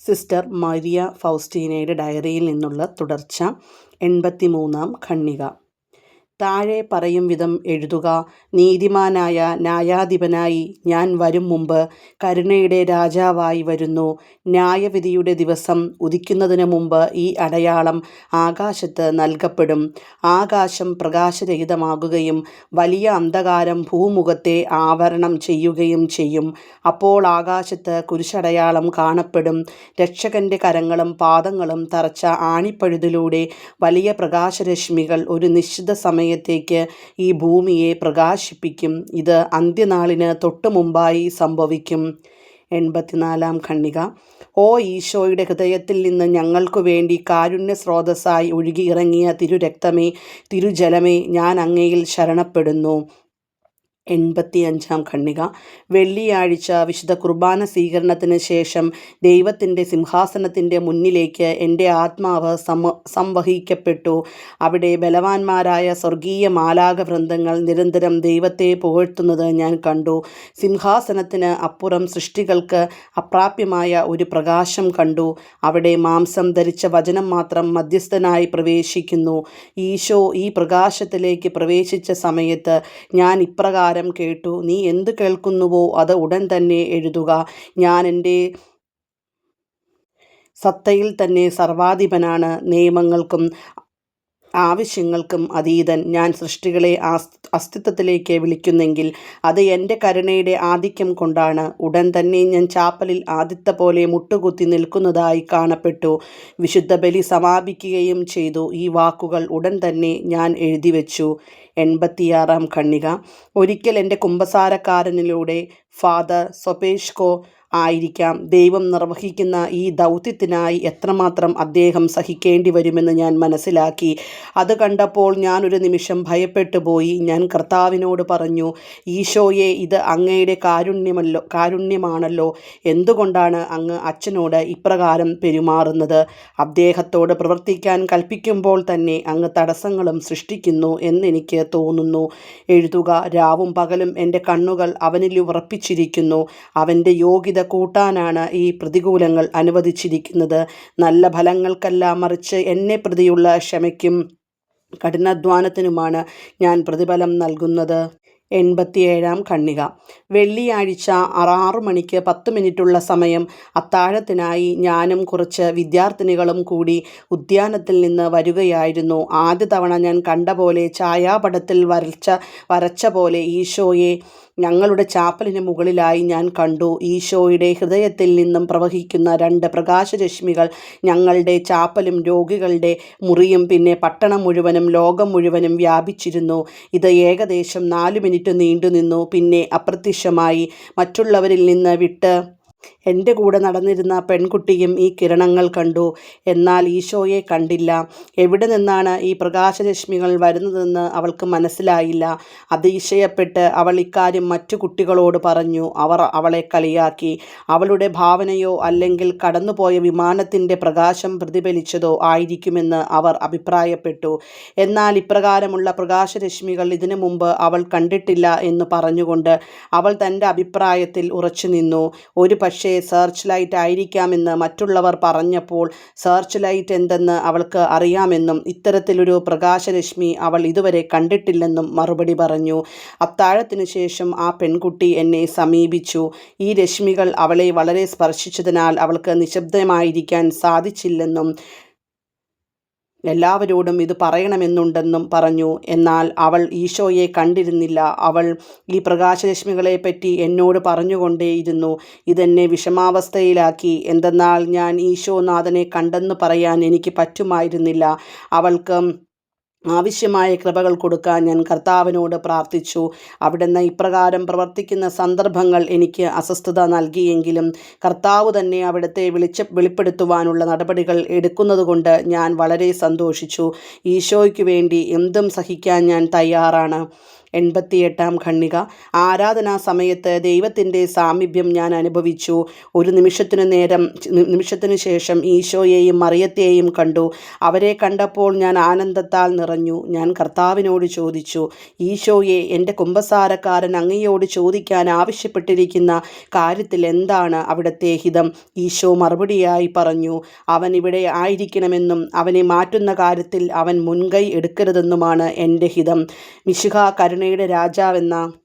Sister Maria ഫൗസ്റ്റീനയുടെ ഡയറിയിൽ നിന്നുള്ള തുടർച്ച. 83-ാം ഖണ്ഡിക. താഴെ പറയും വിധം എഴുതുക. നീതിമാനായ ന്യായാധിപനായി ഞാൻ വരും മുമ്പ് കരുണയുടെ രാജാവായി വരുന്നു. ന്യായവിധിയുടെ ദിവസം ഉദിക്കുന്നതിന് മുമ്പ് ഈ അടയാളം ആകാശത്ത് നൽകപ്പെടും. ആകാശം പ്രകാശരഹിതമാകുകയും വലിയ അന്ധകാരം ഭൂമുഖത്തെ ആവരണം ചെയ്യുകയും ചെയ്യും. അപ്പോൾ ആകാശത്ത് കുരിശടയാളം കാണപ്പെടും. രക്ഷകന്റെ കരങ്ങളും പാദങ്ങളും തറച്ച ആണിപ്പഴുതിലൂടെ വലിയ പ്രകാശരശ്മികൾ ഒരു നിശ്ചിത സമയത്തേക്ക് ഈ ഭൂമിയെ പ്രകാശിപ്പിക്കും. ഇത് അന്ത്യനാളിന് തൊട്ടു മുമ്പായി സംഭവിക്കും. 84-ാം ഖണ്ഡിക. ഓ ഈശോയുടെ ഹൃദയത്തിൽ നിന്ന് ഞങ്ങൾക്കു വേണ്ടി കാരുണ്യ സ്രോതസ്സായി ഒഴുകിയിറങ്ങിയ തിരുരക്തമേ, തിരുജലമേ, ഞാൻ അങ്ങയിൽ ശരണപ്പെടുന്നു. 85-ാം ഖണ്ഡിക. വെള്ളിയാഴ്ച വിശുദ്ധ കുർബാന സ്വീകരണത്തിന് ശേഷം ദൈവത്തിൻ്റെ സിംഹാസനത്തിൻ്റെ മുന്നിലേക്ക് എൻ്റെ ആത്മാവ് സംവഹിക്കപ്പെട്ടു. അവിടെ ബലവാന്മാരായ സ്വർഗീയ മാലാഖവൃന്ദങ്ങൾ നിരന്തരം ദൈവത്തെ പുകഴ്ത്തുന്നത് ഞാൻ കണ്ടു. സിംഹാസനത്തിന് അപ്പുറം സൃഷ്ടികൾക്ക് അപ്രാപ്യമായ ഒരു പ്രകാശം കണ്ടു. അവിടെ മാംസം ധരിച്ച വചനം മാത്രം മധ്യസ്ഥനായി പ്രവേശിക്കുന്നു. ഈശോ ഈ പ്രകാശത്തിലേക്ക് പ്രവേശിച്ച സമയത്ത് ഞാൻ ഇപ്രകാരം കേട്ടു: നീ എന്ത് കേൾക്കുന്നുവോ അത് ഉടൻ തന്നെ എഴുതുക. ഞാൻ എൻ്റെ സത്തയിൽ തന്നെ സർവാധിപനാണ്, നിയമങ്ങൾക്കും ആവശ്യങ്ങൾക്കും അതീതൻ. ഞാൻ സൃഷ്ടികളെ അസ്തിത്വത്തിലേക്ക് വിളിക്കുന്നെങ്കിൽ അത് എൻ്റെ കരുണയുടെ ആധിക്യം കൊണ്ടാണ്. ഉടൻ തന്നെ ഞാൻ ചാപ്പലിൽ ആദ്യത്തെ പോലെ മുട്ടുകുത്തി നിൽക്കുന്നതായി കാണപ്പെട്ടു. വിശുദ്ധ ബലി സമാപിക്കുകയും ചെയ്തു. ഈ വാക്കുകൾ ഉടൻ തന്നെ ഞാൻ എഴുതിവെച്ചു. 86-ാം ഖണ്ഡിക. ഒരിക്കൽ എൻ്റെ കുമ്പസാരക്കാരനിലൂടെ ഫാദർ സൊപേഷ്കോ ആയിരിക്കാം ദൈവം നിർവഹിക്കുന്ന ഈ ദൗത്യത്തിനായി എത്രമാത്രം അദ്ദേഹം സഹിക്കേണ്ടി വരുമെന്ന് ഞാൻ മനസ്സിലാക്കി. അത് കണ്ടപ്പോൾ ഞാനൊരു നിമിഷം ഭയപ്പെട്ടു പോയി. ഞാൻ കർത്താവിനോട് പറഞ്ഞു: ഈശോയെ, ഇത് അങ്ങയുടെ കാരുണ്യമാണല്ലോ. എന്തുകൊണ്ടാണ് അങ്ങ് അച്ഛനോട് ഇപ്രകാരം പെരുമാറുന്നത്? അദ്ദേഹത്തോട് പ്രവർത്തിക്കാൻ കൽപ്പിക്കുമ്പോൾ തന്നെ അങ്ങ് തടസ്സങ്ങളും സൃഷ്ടിക്കുന്നു എന്നെനിക്ക് തോന്നുന്നു. എഴുതുക. രാവും പകലും എൻ്റെ കണ്ണുകൾ അവനിൽ ഉറപ്പിച്ചിരിക്കുന്നു. അവൻ്റെ യോഗ്യത കൂട്ടാനാണ് ഈ പ്രതികൂലങ്ങൾ അനുവദിച്ചിരിക്കുന്നത്. നല്ല ഫലങ്ങൾക്കല്ല, മറിച്ച് എന്നെ പ്രതിയുള്ള ക്ഷമയ്ക്കും കഠിനാധ്വാനത്തിനുമാണ് ഞാൻ പ്രതിഫലം നൽകുന്നത്. 87-ാം ഖണ്ഡിക. വെള്ളിയാഴ്ച 6 മണിക്ക് 10 മിനിറ്റുള്ള സമയം അത്താഴത്തിനായി ഞാനും കുറച്ച് വിദ്യാർത്ഥിനികളും കൂടി ഉദ്യാനത്തിൽ നിന്ന് വരികയായിരുന്നു. ആദ്യ തവണ ഞാൻ കണ്ട പോലെ ഛായാപടത്തിൽ വരച്ച പോലെ ഈശോയെ ഞങ്ങളുടെ ചാപ്പലിന് മുകളിലായി ഞാൻ കണ്ടു. ഈശോയുടെ ഹൃദയത്തിൽ നിന്നും പ്രവഹിക്കുന്ന 2 പ്രകാശരശ്മികൾ ഞങ്ങളുടെ ചാപ്പലും രോഗികളുടെ മുറിയും പിന്നെ പട്ടണം മുഴുവനും ലോകം മുഴുവനും വ്യാപിച്ചിരുന്നു. ഇത് ഏകദേശം 4 മിനിറ്റ് നീണ്ടുനിന്നു. പിന്നെ അപ്രത്യക്ഷമായി. മറ്റുള്ളവരിൽ നിന്ന് വിട്ട് എൻ്റെ കൂടെ നടന്നിരുന്ന പെൺകുട്ടിയും ഈ കിരണങ്ങൾ കണ്ടു. എന്നാൽ ഈശോയെ കണ്ടില്ല. എവിടെ നിന്നാണ് ഈ പ്രകാശരശ്മികൾ വരുന്നതെന്ന് അവൾക്ക് മനസ്സിലായില്ല. അതിശയപ്പെട്ട് അവൾ ഇക്കാര്യം മറ്റു കുട്ടികളോട് പറഞ്ഞു. അവർ അവളെ കളിയാക്കി. അവളുടെ ഭാവനയോ അല്ലെങ്കിൽ കടന്നുപോയ വിമാനത്തിൻ്റെ പ്രകാശം പ്രതിഫലിച്ചതോ ആയിരിക്കുമെന്ന് അവർ അഭിപ്രായപ്പെട്ടു. എന്നാൽ ഇപ്രകാരമുള്ള പ്രകാശരശ്മികൾ ഇതിനു മുമ്പ് അവൾ കണ്ടിട്ടില്ല എന്ന് പറഞ്ഞുകൊണ്ട് അവൾ തൻ്റെ അഭിപ്രായത്തിൽ ഉറച്ചു നിന്നു. ഒരു പക്ഷേ സെർച്ച് ലൈറ്റ് ആയിരിക്കാമെന്ന് മറ്റുള്ളവർ പറഞ്ഞപ്പോൾ സെർച്ച് ലൈറ്റ് എന്തെന്ന് അവൾക്ക് അറിയാമെന്നും ഇത്തരത്തിലൊരു പ്രകാശരശ്മി അവൾ ഇതുവരെ കണ്ടിട്ടില്ലെന്നും മറുപടി പറഞ്ഞു. അത്താഴത്തിനു ശേഷം ആ പെൺകുട്ടി എന്നെ സമീപിച്ചു. ഈ രശ്മികൾ അവളെ വളരെ സ്പർശിച്ചതിനാൽ അവൾക്ക് നിശബ്ദമായിരിക്കാൻ സാധിച്ചില്ലെന്നും എല്ലാവരോടും ഇത് പറയണമെന്നുണ്ടെന്നും പറഞ്ഞു. എന്നാൽ അവൾ ഈശോയെ കണ്ടിരുന്നില്ല. അവൾ ഈ പ്രകാശരശ്മികളെപ്പറ്റി എന്നോട് പറഞ്ഞുകൊണ്ടേയിരുന്നു. ഇതെന്നെ വിഷമാവസ്ഥയിലാക്കി. എന്തെന്നാൽ ഞാൻ ഈശോനാഥനെ കണ്ടെന്ന് പറയാൻ എനിക്ക് പറ്റുമായിരുന്നില്ല. അവൾക്ക് ആവശ്യമായ കൃപകൾ കൊടുക്കാൻ ഞാൻ കർത്താവിനോട് പ്രാർത്ഥിച്ചു. അവിടുന്ന് ഇപ്രകാരം പ്രവർത്തിക്കുന്ന സന്ദർഭങ്ങൾ എനിക്ക് അസ്വസ്ഥത നൽകിയെങ്കിലും കർത്താവ് തന്നെ അവിടുത്തെ വെളിപ്പെടുത്തുവാനുള്ള നടപടികൾ എടുക്കുന്നതുകൊണ്ട് ഞാൻ വളരെ സന്തോഷിച്ചു. ഈശോയ്ക്ക് വേണ്ടി എന്തും സഹിക്കാൻ ഞാൻ തയ്യാറാണ്. 88 ഖണ്ഡിക. ആരാധനാ സമയത്ത് ദൈവത്തിൻ്റെ സാമീപ്യം ഞാൻ അനുഭവിച്ചു. ഒരു നിമിഷത്തിനു ശേഷം ഈശോയെയും മറിയത്തെയും കണ്ടു. അവരെ കണ്ടപ്പോൾ ഞാൻ ആനന്ദത്താൽ നിറഞ്ഞു. ഞാൻ കർത്താവിനോട് ചോദിച്ചു, ഈശോയെ, എൻ്റെ കുമ്പസാരക്കാരൻ അങ്ങയോട് ചോദിക്കാൻ ആവശ്യപ്പെട്ടിരിക്കുന്ന കാര്യത്തിൽ എന്താണ് അവിടുത്തെ ഹിതം? ഈശോ മറുപടിയായി പറഞ്ഞു, അവൻ ഇവിടെ ആയിരിക്കണമെന്നും അവനെ മാറ്റുന്ന കാര്യത്തിൽ അവൻ മുൻകൈ എടുക്കരുതെന്നുമാണ് എൻ്റെ ഹിതം. മിശിഹ കരുണയുടെ രാജാവെന്ന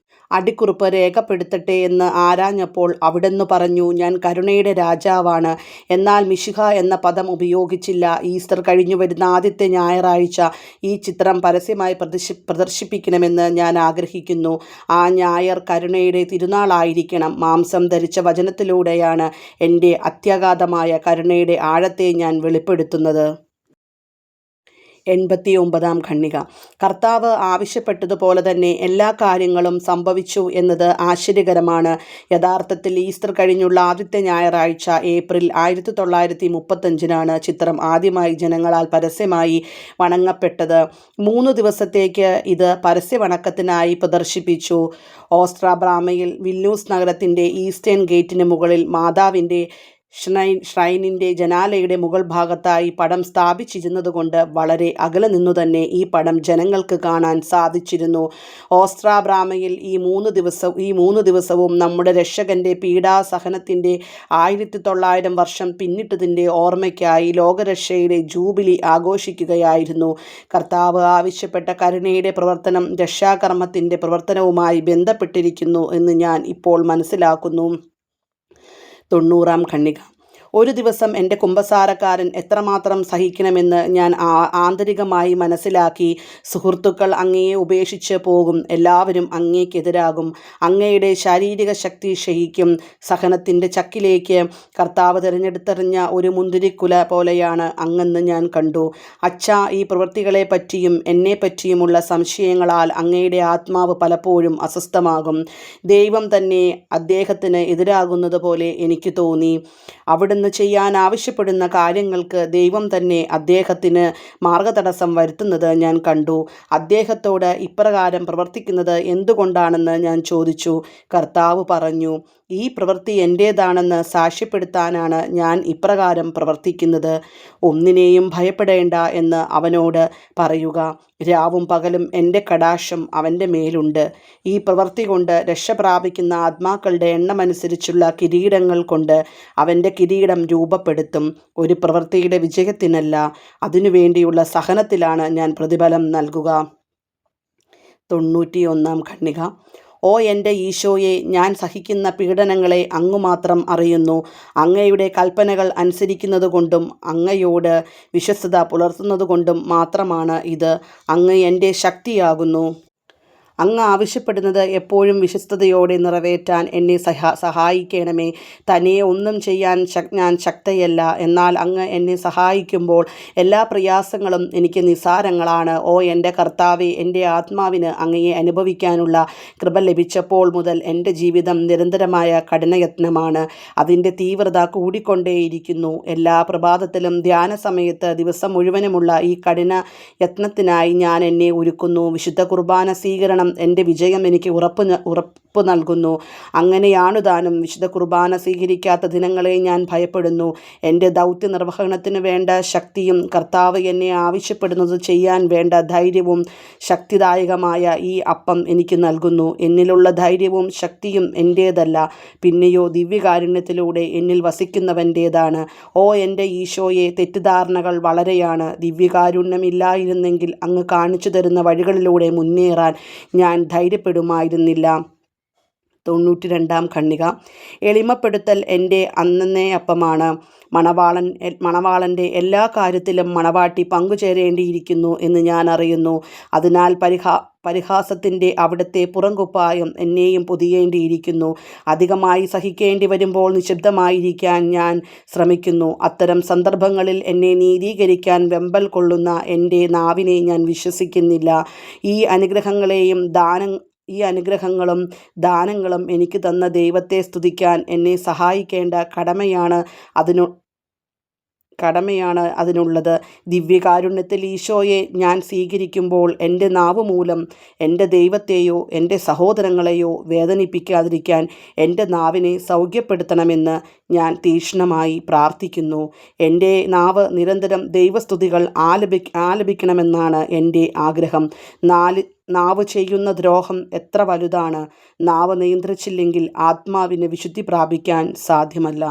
അടിക്കുറിപ്പ് രേഖപ്പെടുത്തട്ടെ എന്ന് ആരാഞ്ഞപ്പോൾ അവിടുന്ന് പറഞ്ഞു, ഞാൻ കരുണയുടെ രാജാവാണ്, എന്നാൽ മിശിഹ എന്ന പദം ഉപയോഗിച്ചില്ല. ഈസ്റ്റർ കഴിഞ്ഞു വരുന്ന ആദ്യത്തെ ഞായറാഴ്ച ഈ ചിത്രം പരസ്യമായി പ്രദർശിപ്പിക്കണമെന്ന് ഞാൻ ആഗ്രഹിക്കുന്നു. ആ ഞായർ കരുണയുടെ തിരുനാളായിരിക്കണം. മാംസം ധരിച്ച വചനത്തിലൂടെയാണ് എൻ്റെ അത്യഗാധമായ കരുണയുടെ ആഴത്തെ ഞാൻ വെളിപ്പെടുത്തുന്നത്. 89 ഖണ്ഡിക. കർത്താവ് ആവശ്യപ്പെട്ടതുപോലെ തന്നെ എല്ലാ കാര്യങ്ങളും സംഭവിച്ചു എന്നത് ആശ്ചര്യകരമാണ്. യഥാർത്ഥത്തിൽ ഈസ്റ്റർ കഴിഞ്ഞുള്ള ആദ്യത്തെ ഞായറാഴ്ച ഏപ്രിൽ 1935 ചിത്രം ആദ്യമായി ജനങ്ങളാൽ പരസ്യമായി വണങ്ങപ്പെട്ടത്. 3 ദിവസത്തേക്ക് ഇത് പരസ്യവണക്കത്തിനായി പ്രദർശിപ്പിച്ചു. ഓസ്ട്രാബ്രാമയിൽ വില്നൂസ് നഗരത്തിൻ്റെ ഈസ്റ്റേൺ ഗേറ്റിന് മുകളിൽ മാതാവിൻ്റെ ഷ്രൈനിൻ്റെ ജനാലയുടെ മുകൾ ഭാഗത്തായി പടം സ്ഥാപിച്ചിരുന്നതുകൊണ്ട് വളരെ അകലെ നിന്നുതന്നെ ഈ പടം ജനങ്ങൾക്ക് കാണാൻ സാധിച്ചിരുന്നു. ഓസ്ട്രാബ്രാമയിൽ ഈ മൂന്ന് ദിവസവും നമ്മുടെ രക്ഷകൻ്റെ പീഡാസഹനത്തിൻ്റെ 1900 വർഷം പിന്നിട്ടതിൻ്റെ ഓർമ്മയ്ക്കായി ലോകരക്ഷയുടെ ജൂബിലി ആഘോഷിക്കുകയായിരുന്നു. കർത്താവ് ആവശ്യപ്പെട്ട കരുണയുടെ പ്രവർത്തനം രക്ഷാകർമ്മത്തിൻ്റെ പ്രവർത്തനവുമായി ബന്ധപ്പെട്ടിരിക്കുന്നു എന്ന് ഞാൻ ഇപ്പോൾ മനസ്സിലാക്കുന്നു. 90 ഖണ്ഡിക. ഒരു ദിവസം എൻ്റെ കുമ്പസാരക്കാരൻ എത്രമാത്രം സഹിക്കണമെന്ന് ഞാൻ ആന്തരികമായി മനസ്സിലാക്കി. സുഹൃത്തുക്കൾ അങ്ങയെ ഉപേക്ഷിച്ച് പോകും, എല്ലാവരും അങ്ങേക്കെതിരാകും, അങ്ങയുടെ ശാരീരിക ശക്തി ക്ഷയിക്കും. സഹനത്തിൻ്റെ ചക്കിലേക്ക് കർത്താവ് തിരഞ്ഞെടുത്തെറിഞ്ഞ ഒരു മുന്തിരിക്കുല പോലെയാണ് അങ്ങെന്ന് ഞാൻ കണ്ടു. അച്ഛാ, ഈ പ്രവൃത്തികളെപ്പറ്റിയും എന്നെപ്പറ്റിയുമുള്ള സംശയങ്ങളാൽ അങ്ങയുടെ ആത്മാവ് പലപ്പോഴും അസ്വസ്ഥമാകും. ദൈവം തന്നെ അദ്ദേഹത്തിന് എതിരാകുന്നത് പോലെ എനിക്ക് തോന്നി. അവിടുന്ന് ചെയ്യാൻ ആവശ്യപ്പെടുന്ന കാര്യങ്ങൾക്ക് ദൈവം തന്നെ അദ്ദേഹത്തിന് മാർഗതടസ്സം വരുത്തുന്നത് ഞാൻ കണ്ടു. അദ്ദേഹത്തോട് ഇപ്രകാരം പ്രവർത്തിക്കുന്നത് എന്തുകൊണ്ടാണെന്ന് ഞാൻ ചോദിച്ചു. കർത്താവ് പറഞ്ഞു, ഈ പ്രവൃത്തി എൻ്റേതാണെന്ന് സാക്ഷ്യപ്പെടുത്താനാണ് ഞാൻ ഇപ്രകാരം പ്രവർത്തിക്കുന്നത്. ഒന്നിനെയും ഭയപ്പെടേണ്ട എന്ന് അവനോട് പറയുക. രാവും പകലും എൻ്റെ കടാക്ഷം അവൻ്റെ മേലുണ്ട്. ഈ പ്രവൃത്തി കൊണ്ട് രക്ഷ പ്രാപിക്കുന്ന ആത്മാക്കളുടെ എണ്ണമനുസരിച്ചുള്ള കിരീടങ്ങൾ കൊണ്ട് അവൻ്റെ കിരീടം രൂപപ്പെടുത്തും. ഒരു പ്രവൃത്തിയുടെ വിജയത്തിനല്ല, അതിനുവേണ്ടിയുള്ള സഹനത്തിലാണ് ഞാൻ പ്രതിഫലം നൽകുക. 91 ഖണ്ഡിക. ഓ എൻ്റെ ഈശോയെ, ഞാൻ സഹിക്കുന്ന പീഡനങ്ങളെ അങ്ങ് മാത്രം അറിയുന്നു. അങ്ങയുടെ കൽപ്പനകൾ അനുസരിക്കുന്നതുകൊണ്ടും അങ്ങയോട് വിശ്വസ്തത പുലർത്തുന്നതുകൊണ്ടും മാത്രമാണ് ഇത്. അങ്ങ് എൻ്റെ ശക്തിയാകുന്നു. അങ്ങ് ആവശ്യപ്പെടുന്നത് എപ്പോഴും വിശ്വസ്തയോടെ നിറവേറ്റാൻ എന്നെ സഹായിക്കണമേ. തനിയെ ഒന്നും ചെയ്യാൻ ഞാൻ ശക്തയല്ല, എന്നാൽ അങ്ങ് എന്നെ സഹായിക്കുമ്പോൾ എല്ലാ പ്രയാസങ്ങളും എനിക്ക് നിസ്സാരങ്ങളാണ്. ഓ എൻ്റെ കർത്താവേ, എൻ്റെ ആത്മാവിന് അങ്ങയെ അനുഭവിക്കാനുള്ള കൃപ ലഭിച്ചപ്പോൾ മുതൽ എൻ്റെ ജീവിതം നിരന്തരമായ കഠിനയത്നമാണ്. അതിൻ്റെ തീവ്രത കൂടിക്കൊണ്ടേയിരിക്കുന്നു. എല്ലാ പ്രഭാതത്തിലും ധ്യാന സമയത്ത് ദിവസം മുഴുവനുമുള്ള ഈ കഠിന യത്നത്തിനായി ഞാൻ എന്നെ ഒരുക്കുന്നു. വിശുദ്ധ കുർബാന സ്വീകരണം എൻ്റെ വിജയം എനിക്ക് ഉറപ്പ് നൽകുന്നു. അങ്ങനെയാണു താനും. വിശുദ്ധ കുർബാന സ്വീകരിക്കാത്ത ദിനങ്ങളെ ഞാൻ ഭയപ്പെടുന്നു. എൻ്റെ ദൗത്യ നിർവഹണത്തിന് വേണ്ട ശക്തിയും കർത്താവ് എന്നെ ആവശ്യപ്പെടുന്നത് ചെയ്യാൻ വേണ്ട ധൈര്യവും ശക്തിദായകമായ ഈ അപ്പം എനിക്ക് നൽകുന്നു. എന്നിലുള്ള ധൈര്യവും ശക്തിയും എൻ്റേതല്ല, പിന്നെയോ ദിവ്യകാരുണ്യത്തിലൂടെ എന്നിൽ വസിക്കുന്നവൻ്റേതാണ്. ഓ എൻ്റെ ഈശോയെ, തെറ്റിദ്ധാരണകൾ വളരെയാണ്. ദിവ്യകാരുണ്യമില്ലായിരുന്നെങ്കിൽ അങ്ങ് കാണിച്ചു തരുന്ന വഴികളിലൂടെ മുന്നേറാൻ ഞാൻ ധൈര്യപ്പെടുമായിരുന്നില്ല. 92 ഖണ്ഡിക. എളിമപ്പെടുത്തൽ എൻ്റെ അന്നേ അപ്പമാണ്. മണവാളൻ്റെ എല്ലാ കാര്യത്തിലും മണവാട്ടി പങ്കുചേരേണ്ടിയിരിക്കുന്നു എന്ന് ഞാൻ അറിയുന്നു. അതിനാൽ പരിഹാസത്തിൻ്റെ അവിടുത്തെ പുറംകുപ്പായം എന്നെയും പൊതിയേണ്ടിയിരിക്കുന്നു. അധികമായി സഹിക്കേണ്ടി വരുമ്പോൾ നിശബ്ദമായിരിക്കാൻ ഞാൻ ശ്രമിക്കുന്നു. അത്തരം സന്ദർഭങ്ങളിൽ എന്നെ നീതീകരിക്കാൻ വെമ്പൽ കൊള്ളുന്ന എൻ്റെ നാവിനെ ഞാൻ വിശ്വസിക്കുന്നില്ല. ഈ അനുഗ്രഹങ്ങളും ദാനങ്ങളും എനിക്ക് തന്ന ദൈവത്തെ സ്തുതിക്കാൻ എന്നെ സഹായിക്കേണ്ട കടമയാണ് അതിനുള്ളത്. ദിവ്യകാരുണ്യത്തിൽ ഈശോയെ ഞാൻ സ്വീകരിക്കുമ്പോൾ എൻ്റെ നാവ് മൂലം എൻ്റെ ദൈവത്തെയോ എൻ്റെ സഹോദരങ്ങളെയോ വേദനിപ്പിക്കാതിരിക്കാൻ എൻ്റെ നാവിനെ സൗഖ്യപ്പെടുത്തണമെന്ന് ഞാൻ തീക്ഷ്ണമായി പ്രാർത്ഥിക്കുന്നു. എൻ്റെ നാവ് നിരന്തരം ദൈവസ്തുതികൾ ആലപിക്കണമെന്നാണ് എൻ്റെ ആഗ്രഹം. നാവ് ചെയ്യുന്ന ദ്രോഹം എത്ര വലുതാണ്! നാവ് നിയന്ത്രിച്ചില്ലെങ്കിൽ ആത്മാവിന് വിശുദ്ധി പ്രാപിക്കാൻ സാധ്യമല്ല.